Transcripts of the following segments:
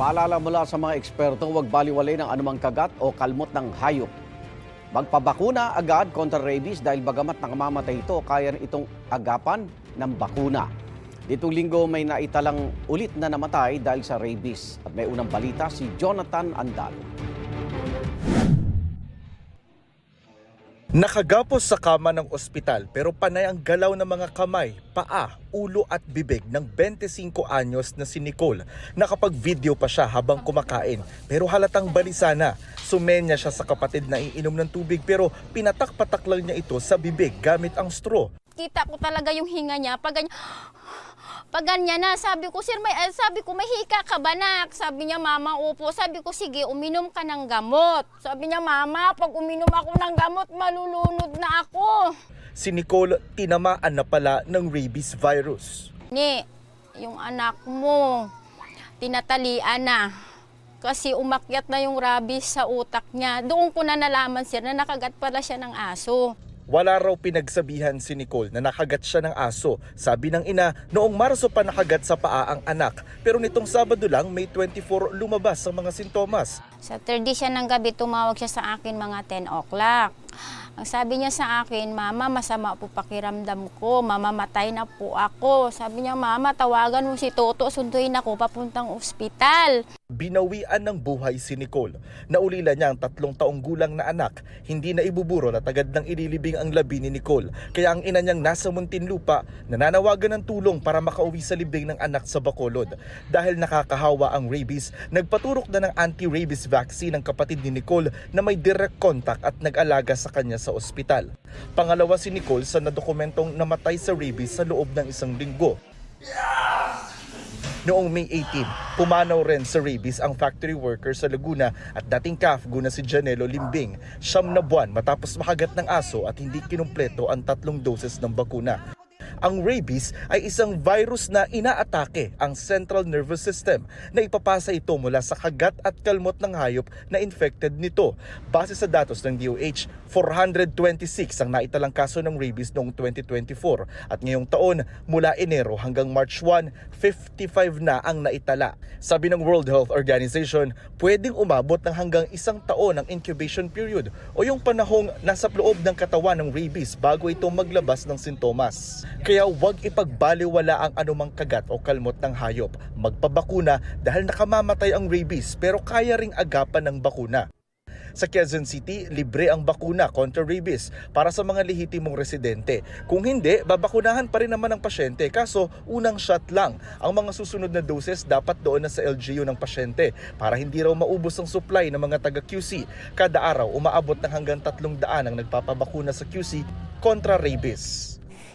Paalala mula sa mga eksperto, huwag baliwalay ng anumang kagat o kalmot ng hayop. Magpabakuna agad kontra rabies dahil bagamat nakamamatay ito, kaya itong agapan ng bakuna. Ditong linggo may naitalang ulit na namatay dahil sa rabies. At may unang balita si Jonathan Andal. Nakagapos sa kama ng ospital pero panay ang galaw ng mga kamay, paa, ulo at bibig ng 25 anyos na si Nicole. Nakapag-video pa siya habang kumakain pero halatang balisa na. Sumenya siya sa kapatid na iinom ng tubig pero pinatak-patak lang niya ito sa bibig gamit ang straw. Kita ko talaga yung hinga niya. Pag ganyan na, sabi ko, sir, sabi ko, may hika ka ba, nak? Sabi niya, mama, opo. Sabi ko, sige, uminom ka ng gamot. Sabi niya, mama, pag uminom ako ng gamot, malulunod na ako. Si Nicole tinamaan na pala ng rabies virus. Yung anak mo, tinatalian na. Kasi umakyat na yung rabies sa utak niya. Doon ko na nalaman, sir, na nakagat pala siya ng aso. Wala raw pinagsabihan si Nicole na nakagat siya ng aso. Sabi ng ina, noong Marso pa nakagat sa paa ang anak. Pero nitong Sabado lang, May 24, lumabas ang mga sintomas. Saturday siya ng gabi, tumawag siya sa akin mga 10 o'clock. Ang sabi niya sa akin, mama, masama po pakiramdam ko, mamamatay na po ako. Sabi niya, mama, tawagan mo si Toto, sunduin ako papuntang ospital. Binawian ng buhay si Nicole. Naulila niya ang 3 taong gulang na anak. Hindi na ibuburo na tagad ng ililibing ang labi ni Nicole. Kaya ang ina niyang nasa Muntinlupa, nananawagan ng tulong para makauwi sa libing ng anak sa Bacolod. Dahil nakakahawa ang rabies, nagpaturok na ng anti-rabies vaccine ang kapatid ni Nicole na may direct contact at nag-alaga sa kanya sa ospital. Pangalawa si Nicole sa nadokumentong namatay sa rabies sa loob ng 1 linggo. Noong May 18, pumanaw rin sa rabies ang factory worker sa Laguna at dating CAFGO na si Janelo Limbing. 9 na buwan matapos makagat ng aso at hindi kinumpleto ang 3 doses ng bakuna. Ang rabies ay isang virus na inaatake ang central nervous system na ipapasa ito mula sa kagat at kalmot ng hayop na infected nito. Base sa datos ng DOH, 426 ang naitalang kaso ng rabies noong 2024 at ngayong taon mula Enero hanggang March 1, 55 na ang naitala. Sabi ng World Health Organization, pwedeng umabot ng hanggang 1 taon ang incubation period o yung panahong nasa loob ng katawan ng rabies bago ito maglabas ng sintomas. Kaya huwag ipagbaliwala ang anumang kagat o kalmot ng hayop. Magpabakuna dahil nakamamatay ang rabies pero kaya ring agapan ng bakuna. Sa Quezon City, libre ang bakuna kontra rabies para sa mga lehitimong residente. Kung hindi, babakunahan pa rin naman ang pasyente kaso unang shot lang. Ang mga susunod na doses dapat doon na sa LGU ng pasyente para hindi raw maubos ang supply ng mga taga-QC. Kada araw, umaabot ng hanggang 300 ang nagpapabakuna sa QC kontra rabies.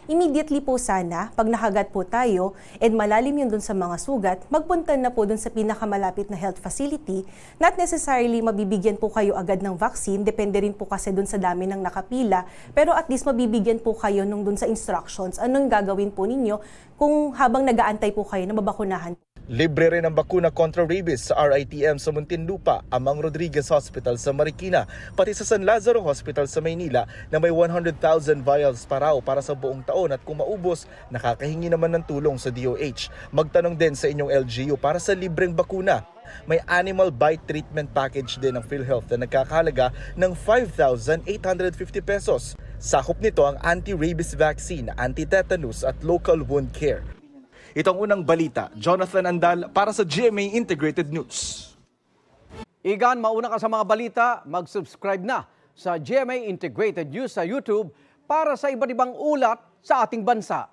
Immediately po sana, pag nakagat po tayo and malalim yun dun sa mga sugat, magpunta na po dun sa pinakamalapit na health facility. Not necessarily mabibigyan po kayo agad ng vaccine, depende rin po kasi dun sa dami ng nakapila, pero at least mabibigyan po kayo nung dun sa instructions, anong gagawin po ninyo kung habang nag-aantay po kayo na mabakunahan. Libre rin ang bakuna kontra rabies sa RITM sa Muntinlupa, Amang Rodriguez Hospital sa Marikina, pati sa San Lazaro Hospital sa Maynila na may 100,000 vials pa raw para sa buong taon at kung maubos, nakakahingi naman ng tulong sa DOH. Magtanong din sa inyong LGU para sa libreng bakuna. May animal bite treatment package din ng PhilHealth na nagkakahalaga ng 5,850 pesos. Sakop nito ang anti-rabies vaccine, anti-tetanus at local wound care. Itong unang balita, Jonathan Andal para sa GMA Integrated News. Igan, mauna ka sa mga balita, mag-subscribe na sa GMA Integrated News sa YouTube para sa iba't ibang ulat sa ating bansa.